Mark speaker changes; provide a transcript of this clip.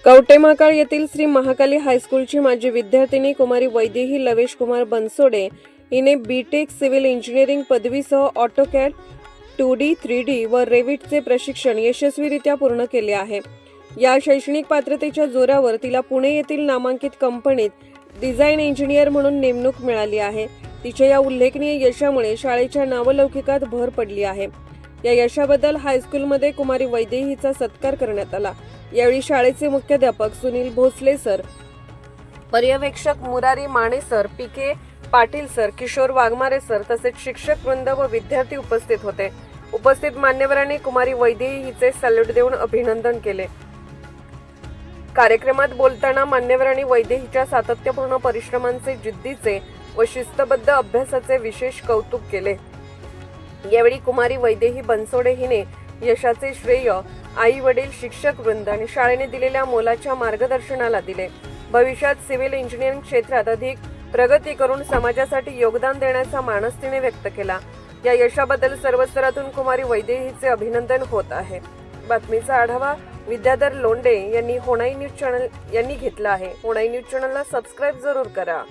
Speaker 1: कवटेमहाकाळ येथील श्री महाकाली हायस्कूलची माजी विद्यार्थिनी कुमारी वैदेही लवेश कुमार बनसोडे हिने बीटेक सिव्हिल इंजिनिअरिंग पदवीसह ऑटोकॅड 2D 3D व रेविटचे प्रशिक्षण यशस्वीरित्या पूर्ण केले आहे। या शैक्षणिक पात्रतेच्या जोरावर तिला पुणे येथील नामांकित कंपनीत डिझाईन इंजिनियर म्हणून नेमणूक मिळाली आहे। तिच्या या उल्लेखनीय यशामुळे शाळेच्या नावलौकिकात भर पडली आहे। या यशाबद्दल हायस्कूलमध्ये कुमारी वैदेहीचा सत्कार करण्यात आला। यावेळी शाळेचे मुख्याध्यापक सुनील भोसले सर, पर्यवेक्षक Murari Mane sir, PK Patil sir, Kishor Waghmare sir तसेच शिक्षक वृंद व विद्यार्थी उपस्थित होते। उपस्थित मान्यवरांनी कुमारी वैदेही हिचे सॅल्यूट देऊन अभिनंदन केले। कार्यक्रमात बोलताना मान्यवरांनी वैदेहीच्या सातत्यपूर्ण परिश्रमांचे, जिद्दीचे व शिस्तबद्ध अभ्यासाचे विशेष कौतुक केले। यावेळी कुमारी वैदेही बनसोडे हिने यशाचे श्रेय आई वडील, शिक्षक वृंद आणि शाळेने दिलेल्या मोलाच्या मार्गदर्शनाला दिले। भविष्यात सिव्हिल इंजिनिअरिंग क्षेत्रात अधिक प्रगती करून समाजासाठी योगदान देण्याचा मानस तिने व्यक्त केला। या यशाबद्दल सर्व स्तरातून कुमारी वैदेहीचे अभिनंदन होत आहे। बातमीचा आढावा विद्याधर लोंढे यांनी होणाई न्यूज चॅनल घेतला आहे। होणाई न्यूज चॅनलला सबस्क्राईब जरूर करा।